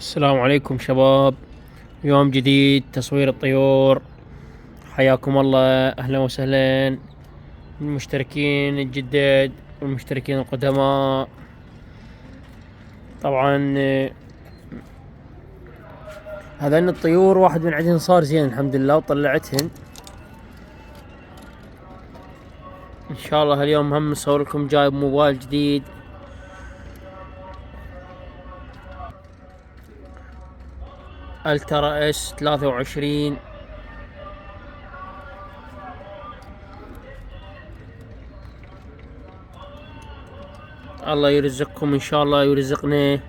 السلام عليكم شباب. يوم جديد تصوير الطيور. حياكم الله، اهلا وسهلا المشتركين الجدد والمشتركين القدماء. طبعا هذين الطيور واحد من عندهن صار زين الحمد لله وطلعتهن. ان شاء الله اليوم هم نصور لكم جايب موبايل جديد الترا اس 23. الله يرزقكم ان شاء الله، يرزقنا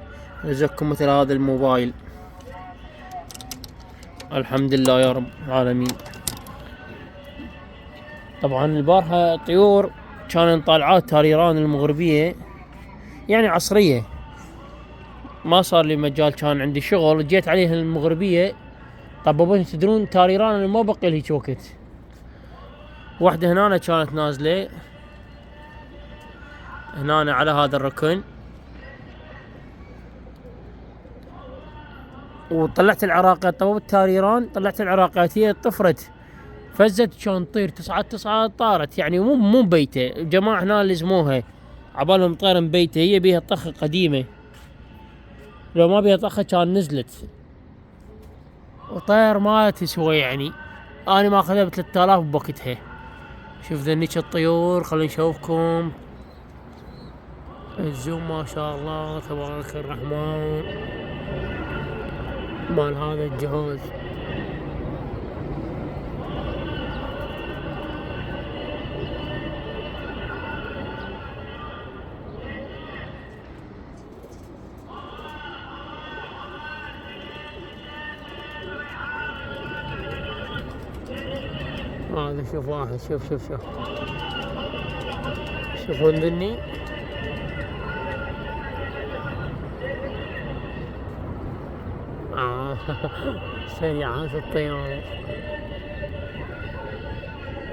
يرزقكم مثل هذا الموبايل. الحمد لله يا رب العالمين. طبعا البارحة الطيور كان طالعات تاريران المغربية يعني عصرية، ما صار لي مجال، كان عندي شغل جيت عليها المغربية. طب تدرون تاريران اللي ما بقي لهيك وقت. واحدة هنا كانت نازلة هنا على هذا الركن، وطلعت العراقات. طب التاريران طلعت العراقات، هي طفرت فزت كان تطير تصعد طارت، يعني مو بيته. جماعة هنا لزموها عبالهم طير بيته، هي بيها طخة قديمة، لو ما بيها طخة كان نزلت. وطير ما تسوى يعني، انا ما اخذها ب 3000 بوقتها. شوف ذنيك الطيور، خلينا نشوفكم الزوم. ما شاء الله تبارك الرحمن مال هذا الجهاز. هذا شوف واحد، شوف شوفون ذني. سريعات الطيارة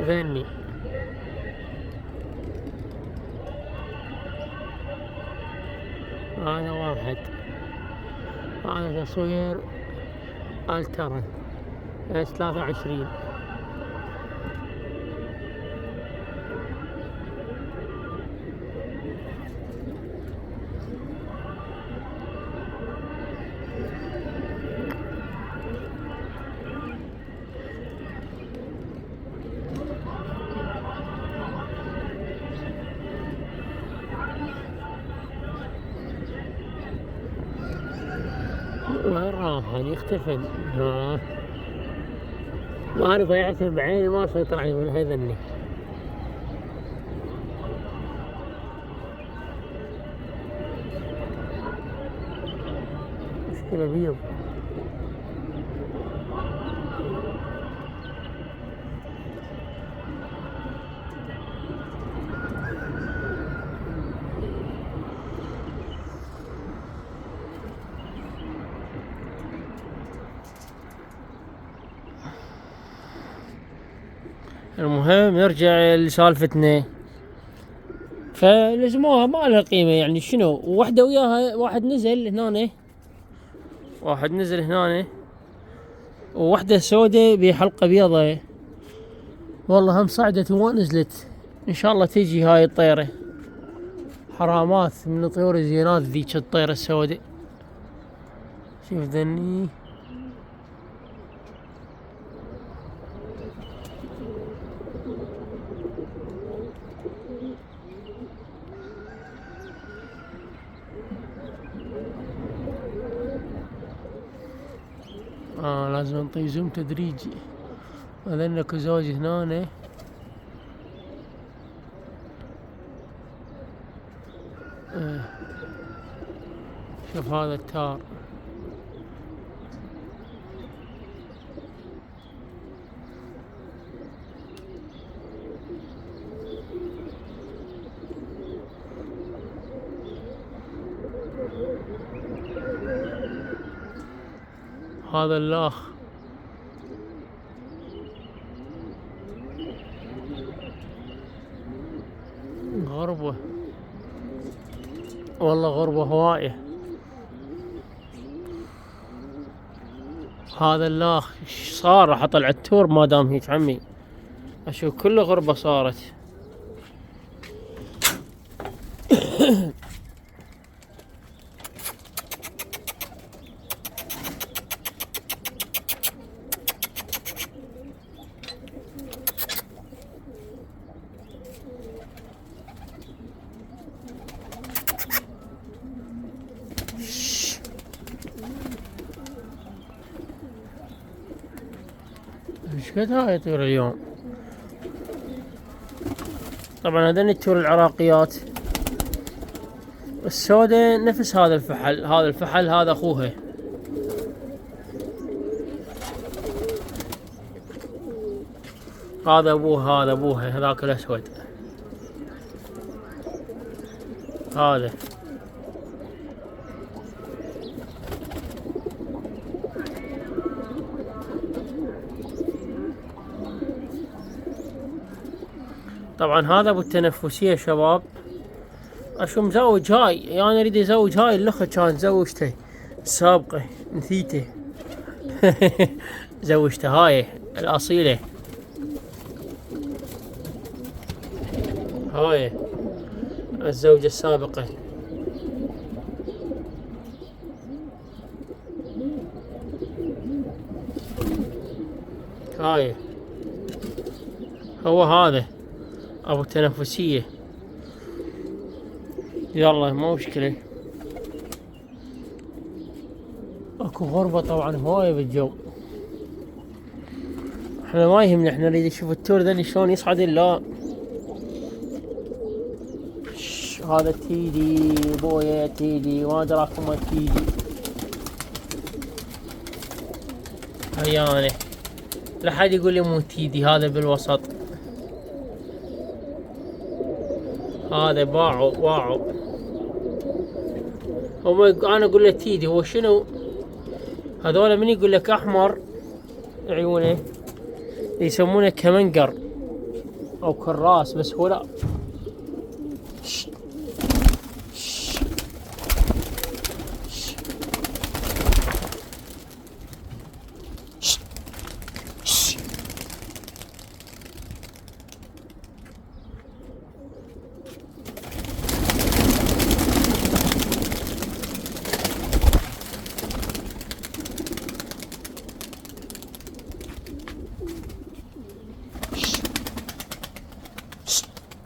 ذني. هذا واحد، هذا تصوير الترا اس 23. وين راح يختفي؟ ما انا ضيعته بعيني، ما سيطر عليه من هذني. مشكلة بيض. المهم نرجع لسالفتنا. فلزموها ما لها قيمة يعني شنو. وحدة وياها واحد نزل هنا، واحد نزل هنا، ووحدة سوداء بحلقة بيضة. والله هم صعدت وما نزلت. ان شاء الله تيجي هاي الطيرة. حرامات من الطيور الزينات ذيك الطيرة السوداء. شوف ذني. لازم نطي زوم تدريجي. هذا كزوج هنا. شوف هذا التار. هذا الاخ غربة، والله غربة هواية. هذا اللاخ ايش صار؟ راح اطلع التور ما دام هيك عمي. اشوف كل غربة صارت. ايش قد هاي التور اليوم؟ طبعا هذين التور العراقيات السوداء نفس هذا الفحل. هذا الفحل هذا اخوها. هذا ابوها هذا ابوها هذاك الاسود. هذا طبعا هذا ابو التنفسية شباب. اشو مزوج هاي يعني اريد ازوج هاي الاخت كانت زوجته السابقة نسيته. زوجته هاي الاصيلة. هاي الزوجة السابقة. هاي هو هذا ابو التنفسية. يلا مو مشكلة. اكو غربة طبعا هواية بالجو. احنا ما يهمنا، احنا نريد نشوف التور ذني شلون يصعد. لا هذا تيدي بويا تيدي ما ادراكم ما تيدي. هيانه لا حد يقول لي مو تيدي. هذا بالوسط. هذا باعوا هو انا اقول له تيدي. هو شنو هذول؟ من يقول لك احمر عيونه يسمونه كمنقر او كراس، بس هو لا.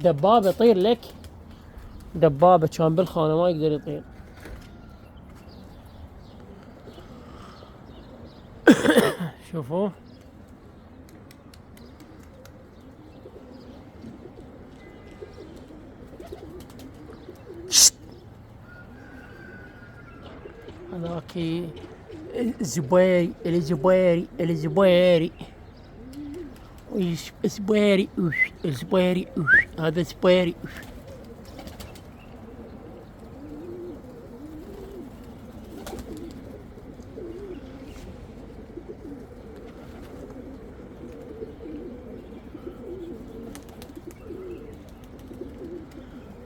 دبابة يطير لك. دبابة كان بالخانة ما يقدر يطير. شوفوا هذاك الزبيري الزبيري الزبيري زبيري زبيري. هذا زبيري.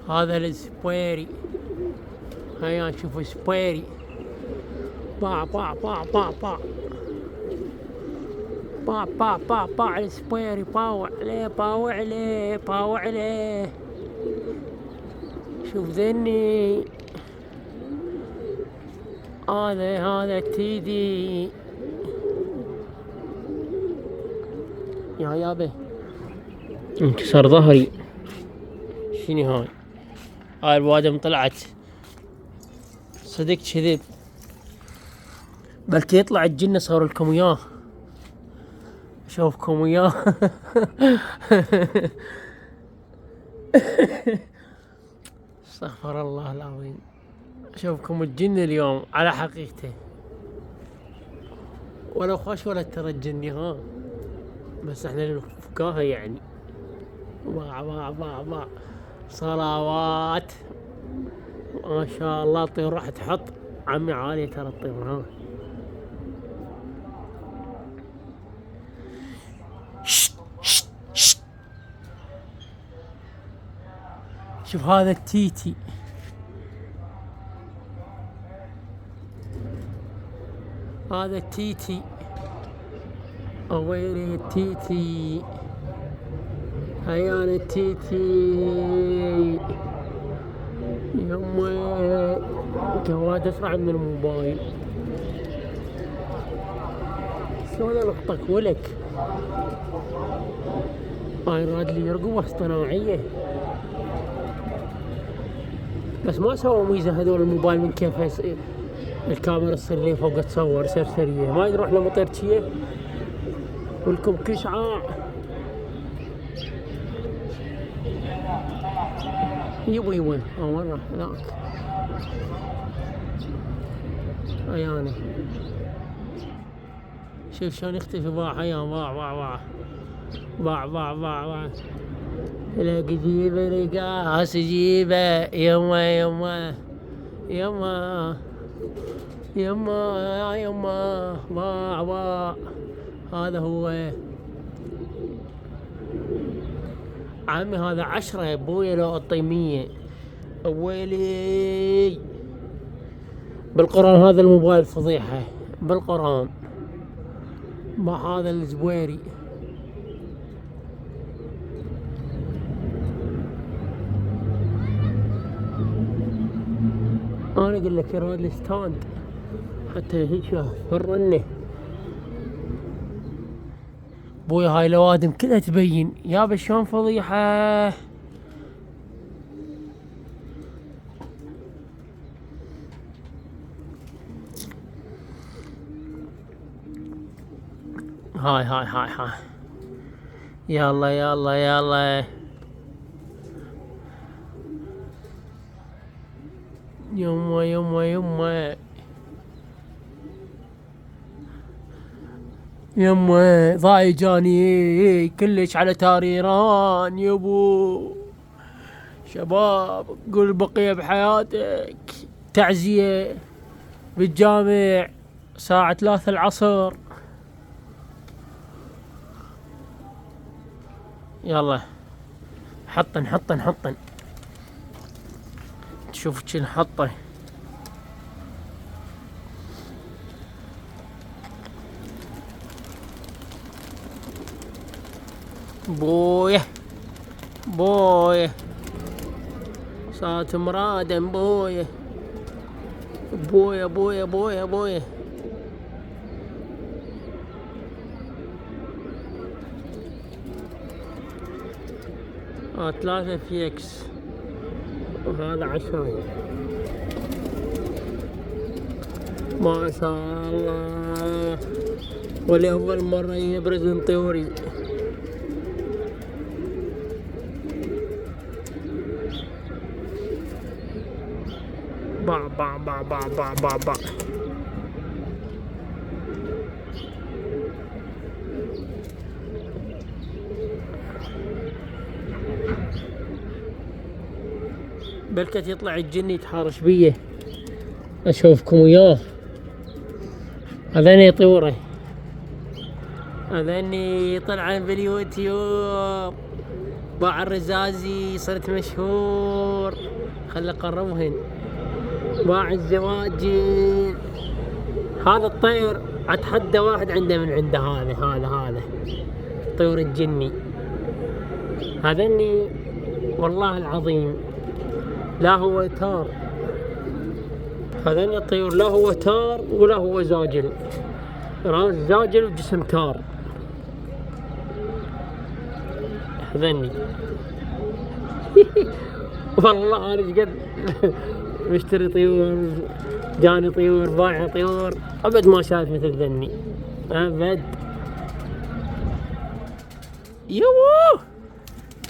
هذا الزبيري. هيا نشوف زبيري. باع باع باع باع باع باع باع باع باع السبيري. باوع عليه باوع عليه باوع عليه. شوف ذني. هذا تيدي. يا يابا انكسر ظهري. شنو هاي الوادم طلعت صدق كذب. بلكي يطلع الجنة صار لكم اياه. اشوفكم اياه. استغفر الله العظيم. اشوفكم الجن اليوم على حقيقته. ولو خوش ولا ترى الجني بس احنا الفكاهة يعني. باع صلوات ما شاء الله. الطيور راح تحط عمي عالية ترى الطيور. شوف هذا التيتي. هذا التيتي ويلي التيتي، عيان التيتي، يمي جواد اسرع من الموبايل. شلون القطك ولك؟ هاي راد لي رقبة اصطناعية، بس ما سووا ميزة هذول الموبايل من كيف الكاميرا تصير لي فوق تصور سرسرية، ما يروح لمطير شي ولكم كشعة. يبي وين؟ وين راح ذاك؟ عياني شوف شلون يختفي. باع عيان، باع لك جيبه لقاس جيبه، يما يما يما يما يما باع. هذا هو عمي، هذا 10 يا ابويا لو اعطي 100. ويلي بالقرآن هذا الموبايل فضيحة بالقرآن، مع هذا الزبيري. انا اقول لك يراد الستاند حتى هيك الرنه. بويا هاي لوادم كلها تبين يابا شلون فضيحة. هاي يلا يما ضايع جاني كلش على تاريران يبو. شباب قول بقية بحياتك تعزية بالجامع ساعة 3 العصر. يلا حطن تشوف شي نحطه. بويه صارت مرادم بويه 3 فيكس وهذا 10. ما شاء الله، ولأول مرة يبرز طيوري. باع. بلكت يطلع الجني يتحارش بيه. اشوفكم وياه. هذاني طيوره، هذاني طلعن باليوتيوب. باع الرزازي صرت مشهور، خلي اقربهن. باع الزواجين. هذا الطير اتحدى واحد عنده من عنده. هذا طيور الجني. هذاني والله العظيم لا هو تار. هذاني الطيور لا هو تار ولا هو زاجل، راس زاجل وجسم تار. هذاني والله انا قد مشتري طيور، جاني طيور، بايع طيور، ابد ما شايف مثل ذني ابد. يوه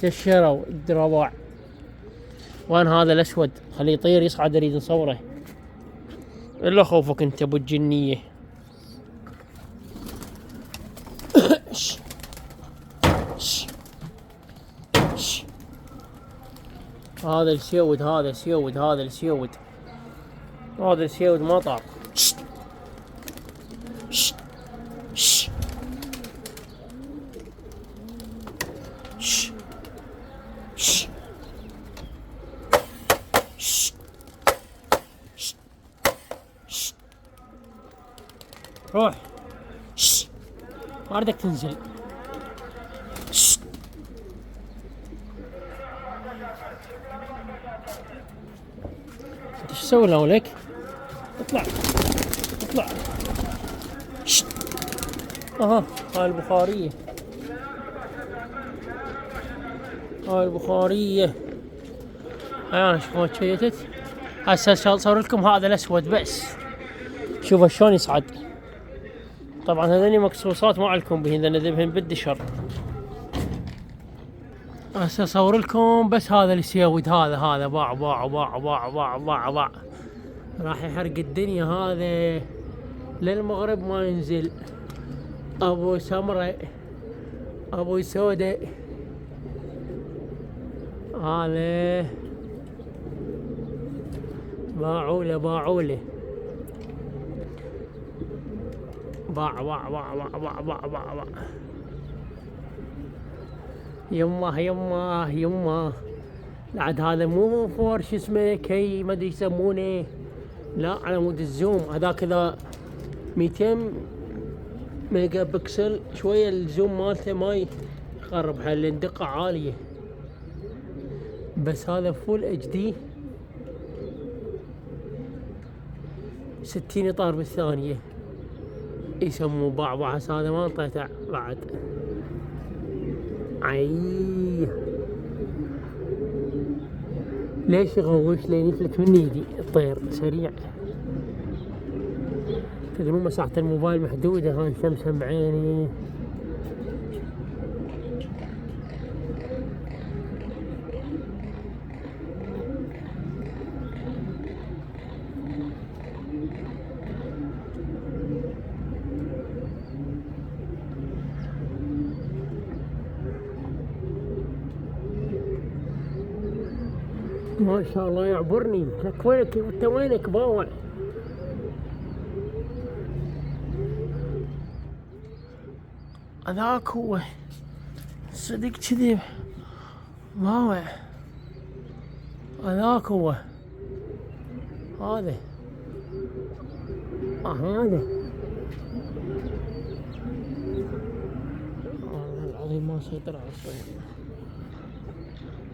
كشروا الدرواع. وين هذا الاسود؟ خليه يطير يصعد اريد نصوره. الا خوفك انت ابو الجنيه. هذا السيود ما طار. روح ما ردك تنزل. شت. انت شو تسوي لك؟ اطلع اطلع. شت. اها هاي البخارية، هاي البخارية. انا شوفوا شيتت. هسه اصور لكم هذا الاسود بس، شوفوا شلون يصعد. طبعا هذني مقصوصات ما عليكم بهن لان ذبهن بالدشر. هسه اصور لكم بس هذا السيود، هذا باع باع باع باع باع باع باع، راح يحرق الدنيا هذا للمغرب ما ينزل. ابو سمرة ابو سودة هذا باعوله باع باع باع باع باع باع باع. يمه يمه يمه. بعد هذا مو فور شو اسمه كي ما ادري يسمونه، لا على مود الزوم هذاك اذا 200 ميجا بكسل شويه الزوم مالته ما يقرب حل لان دقه عاليه. بس هذا فول اتش دي 60 اطار بالثانيه يسموه باع. هذا ما انطيته بعد. ليش يغوش لين يفلت من ايدي الطير سريع. تدرون مساحة الموبايل محدودة، هاي شمسة بعيني. ما شاء الله يعبرني. لك وينك انت وينك باوع؟ هذاك هو صدق كذي باوع. هذاك هو هذا هذا والله العظيم ما سيطر على الصيد.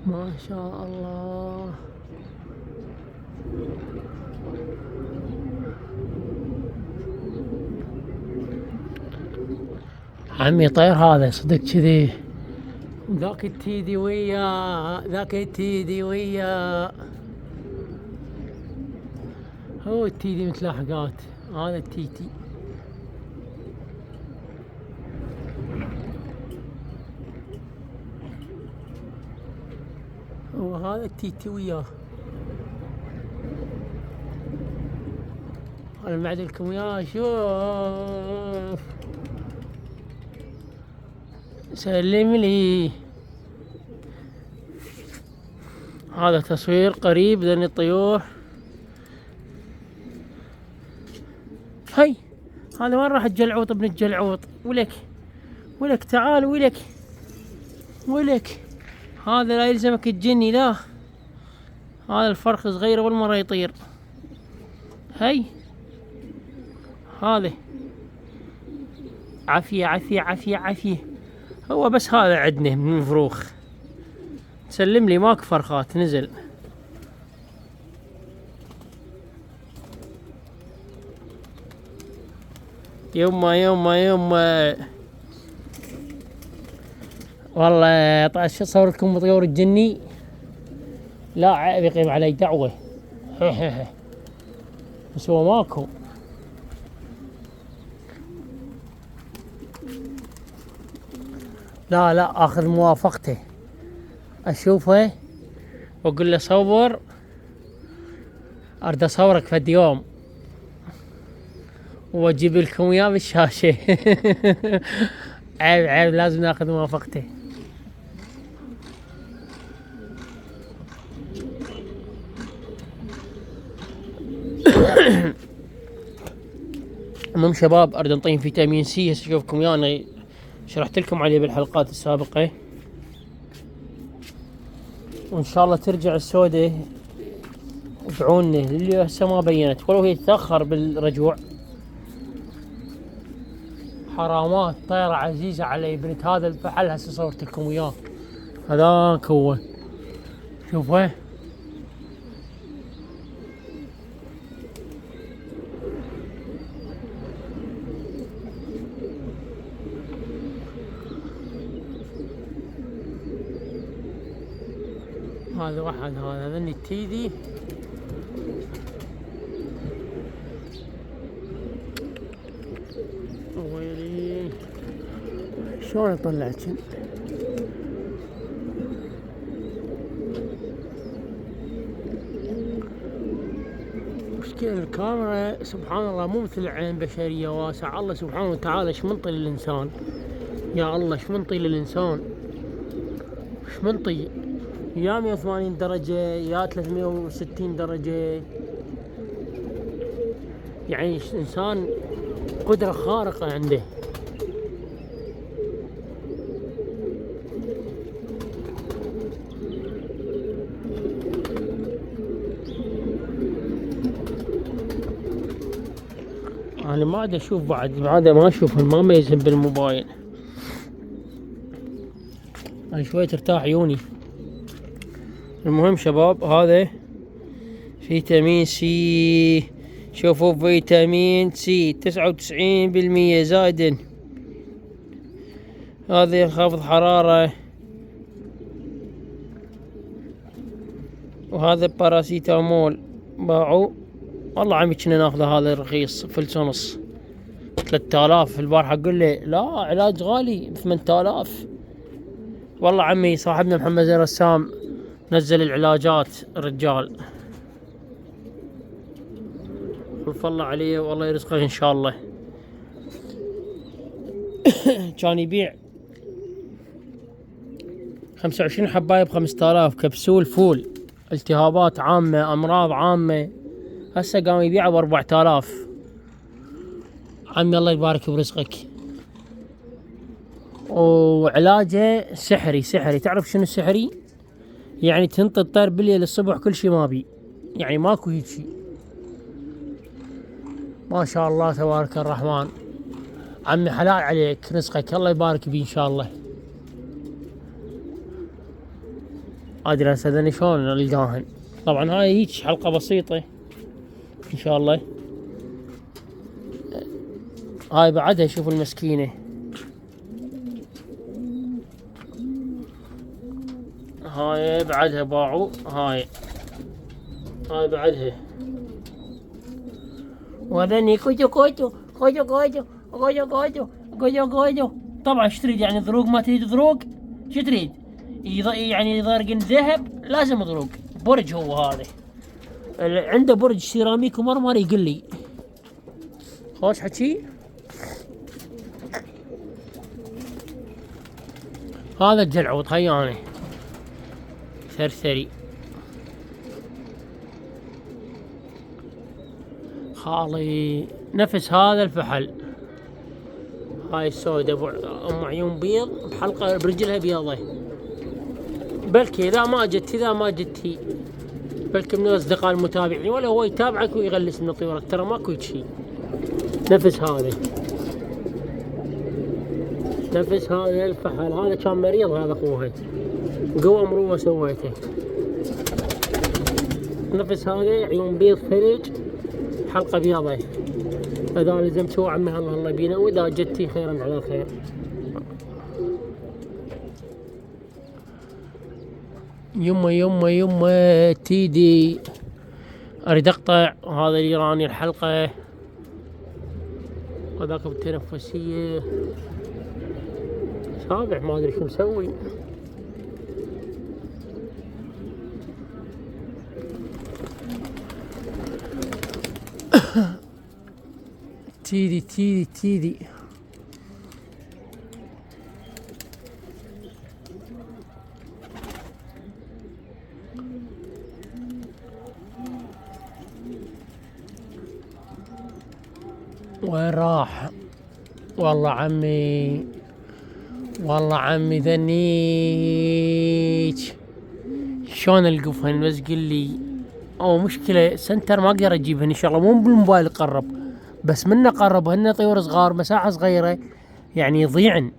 ما شاء الله. عمي طير هذا صدق كذي. ذاك التيدي ويا ذاك التيدي ويا هو التيدي متلاحقات. هذا التيتي وهذا التيتي وياه. انا معدلكم وياه. شوف سلم لي. هذا تصوير قريب لان الطيور. هاي هذا وين راح الجلعوط ابن الجلعوط؟ ولك تعال ولك هذا لا يلزمك الجني لا. هذا الفرخ صغير اول مرة يطير. هاي هذا عافية عافية عافية عافية. هو بس هذا عندنا من الفروخ. سلم لي ماك فرخات نزل. يما والله طاش اصور لكم طيور الجني. لا عيب يقيم علي دعوة. بس هو ماكو. لا اخذ موافقته اشوفه واقول له صور. اريد اصورك فد يوم واجيب لكم اياه بالشاشة. عيب لازم ناخذ موافقته. المهم شباب اريد نطين فيتامين سي. هسه اشوفكم اياه انا شرحت لكم عليه بالحلقات السابقة، وان شاء الله ترجع السودة بعوننا اللي هسه ما بينت ولو هي تتأخر بالرجوع. حرامات طيرة عزيزة علي بنت هذا الفحل. هسه صورت لكم وياه، هذاك هو، شوفه. هذا واحد، هذا ذني التيدي. ويلي شلون طلعت؟ مشكلة الكاميرا سبحان الله مو مثل عين بشرية واسع. الله سبحانه وتعالى ايش منطي للإنسان، يا الله ايش منطي للإنسان، ايش منطي، يا 180 درجة يا 360 درجة. يعني إنسان قدرة خارقة عنده. أنا ما عاد أشوف بعد ما أشوف، ما ميزهم بالموبايل. أنا شوي ترتاح عيوني. المهم شباب، هذا فيتامين سي، شوفوا فيتامين سي 99% زائد. هذا خافض حرارة، وهذا باراسيتامول. باعوا والله عمي كنا ناخذه هذا رخيص فلس ونص 3000. البارحة اقول له لا علاج غالي 8000. والله عمي صاحبنا محمد زين رسام نزل العلاجات الرجال، خلف الله عليه والله يرزقه ان شاء الله. كان يبيع 25 حباية ب5000، كبسول فول، التهابات عامة، امراض عامة. هسه قام يبيعه ب4000. عمي الله يبارك برزقك. وعلاجه سحري. تعرف شنو السحري؟ يعني تنطي الطير بالليل الصبح كل شي ما بي، يعني ماكو هيجي. ما شاء الله تبارك الرحمن. عمي حلال عليك رزقك، الله يبارك بيه ان شاء الله. ادري هسه ذني شلون القاهن. طبعا هاي هيك حلقة بسيطة ان شاء الله. هاي بعدها شوفوا المسكينة، هاي بعدها باعوا. هاي بعدها. وذني كوجو. طبعا ايش تريد يعني ذروق؟ ما تريد ذروق؟ شو تريد؟ يعني ضرق ذهب لازم ذروق. برج هو هذا، عنده برج سيراميك ومرمر يقول لي. خوش حكي. هذا الجلعوط هيانه ثرثري خالي، نفس هذا الفحل. هاي السودة ام عيون بيض بحلقة برجلها بيضة. بلكي اذا ما جت هي بلكي من الاصدقاء المتابعين، ولا هو يتابعك ويغلس من طيورك، ترى ماكو شيء. نفس هذا الفحل. هذا كان مريض، هذا اخوها قوى مروه سويته. نفس هذا عيون بيض ثلج حلقة بيضة. اذا لزمتوا عمي الله بينا، واذا جتي خيرا على خير. يما تيدي اريد اقطع. هذا الايراني الحلقة، وذاك بالتنفسية سابع ما ادري شو مسوي. تيدي وين راح؟ والله عمي ذنيك شلون القفهن. بس قل لي مشكلة سنتر ما اقدر اجيبهن ان شاء الله. مو بالموبايل قرب، بس منه قرب. هن طيور صغار مساحة صغيرة، يعني يضيعن.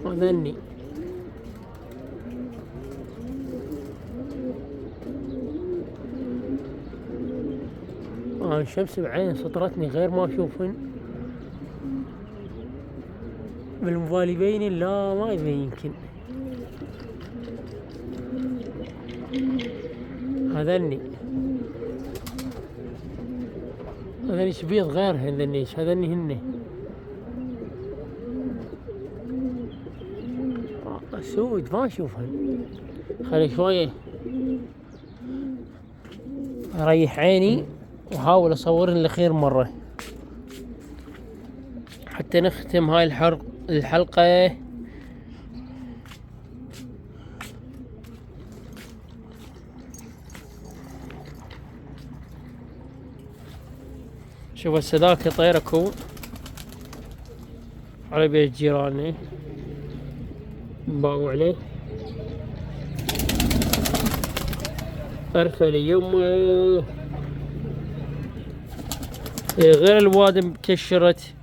وذني الشمس بعين سطرتني غير ما اشوفن. بالموبايل يبين؟ لا ما يبين. يمكن هذني بيض غيرهن. هذني هن سود ما اشوفهن. خلي شوية اريح عيني واحاول اصورهن لخير مرة حتى نختم هاي الحلقة. شوف هسه ذاك طيركو على بيت جيراني باو عليه ارفلي يمه غير الواد مكشرت.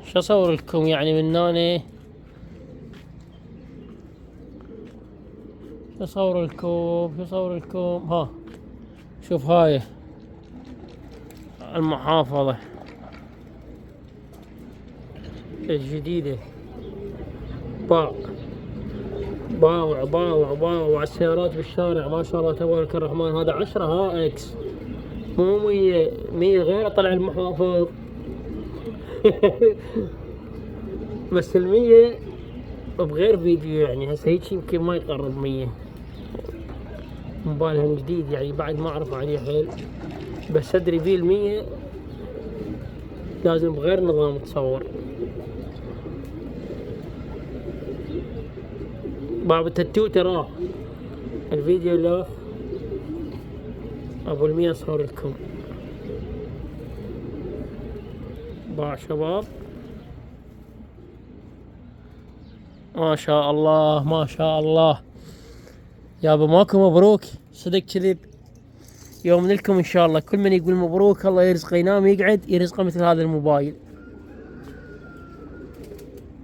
شو اصور لكم يعني من هنا؟ شو اصور لكم؟ ها شوف هاي المحافظة الجديدة. باوع السيارات بالشارع ما شاء الله تبارك الرحمن. هذا 10 ها اكس مو 100 غير طلع المحافظ. بس 100 بغير فيديو يعني. هسه هيك يمكن ما يقرب 100. موبايلهم جديد يعني بعد ما اعرف عليه حيل، بس ادري بيه 100 لازم بغير نظام تصور. باب التوت راح الفيديو له ابو 100 اصور لكم. باع شباب ما شاء الله يابا. ماكو مبروك صدق كذب. يوم لكم ان شاء الله. كل من يقول مبروك الله يرزقه ينام يقعد يرزقه مثل هذا الموبايل.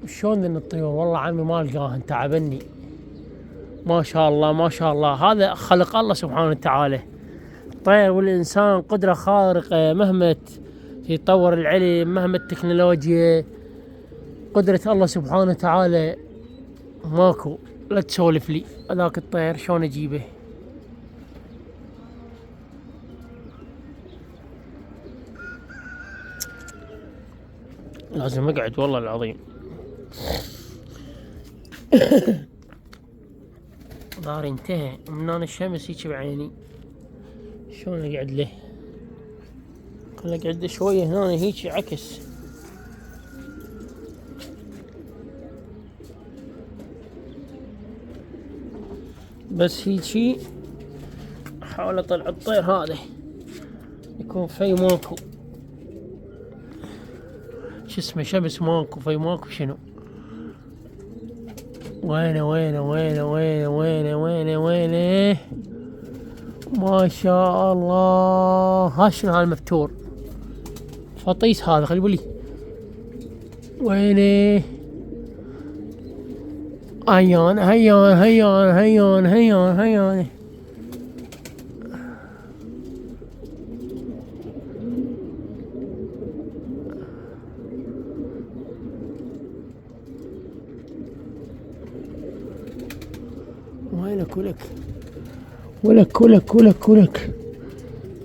شلون ذن الطيور والله عمي ما القاهن تعبني. ما شاء الله هذا خلق الله سبحانه وتعالى. الطير والانسان قدرة خارقة مهما يتطور العلم مهما التكنولوجيا. قدرة الله سبحانه وتعالى ماكو. لا تسولف لي هذاك الطير شلون اجيبه. لازم اقعد والله العظيم. ظهري انتهى من هنا الشمس هيك بعيني. شلون اقعد له؟ خل اقعد شوية هنا هيك عكس. بس هيجي احاول اطلع الطير هذا يكون في ماكو شو اسمه شمس ماكو في ماكو شنو. وينه ما شاء الله. ها شنو هذا المفتور فطيس هذا خلي بلي. وينه هيان. وينك ولك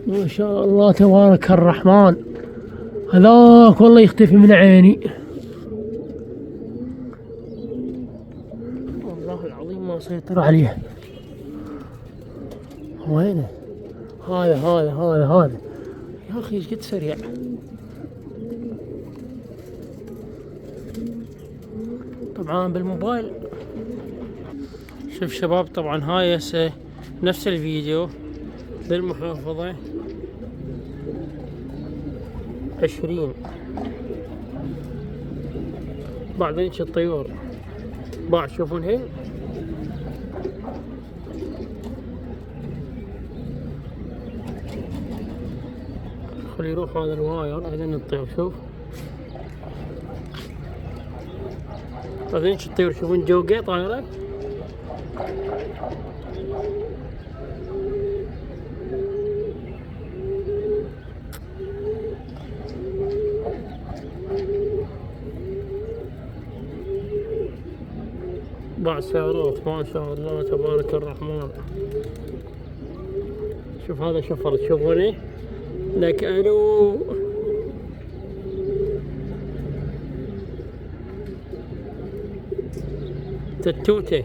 ما شاء الله تبارك الرحمن. هذاك والله يختفي من عيني والله العظيم ما سيطر عليه. وينه هذا يا اخي ايش قد سريع. طبعا بالموبايل. شوف شباب طبعا هاي هسه نفس الفيديو بالمحافظة 20. بعدين الطيور باع تشوفون هي. خلي يروح هذا الواير بعدين نطير. شوف بعدين تطير. شوفون جوقة طايرة. باع سيارات ما شاء الله تبارك الرحمن. شوف هذا شفر تشوفونه لك الو. تتوته.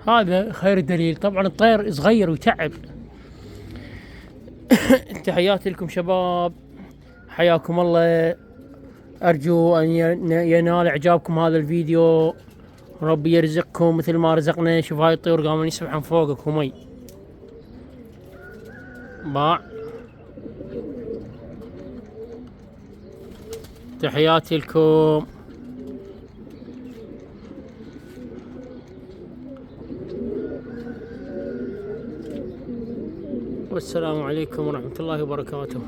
هذا خير دليل. طبعا الطير صغير ويتعب. تحياتي لكم شباب، حياكم الله. أرجو أن ينال إعجابكم هذا الفيديو، ربي يرزقكم مثل ما رزقنا. شوف هاي الطيور قاموا يسبحون فوقك ومي. باع. تحياتي لكم. والسلام عليكم ورحمة الله وبركاته.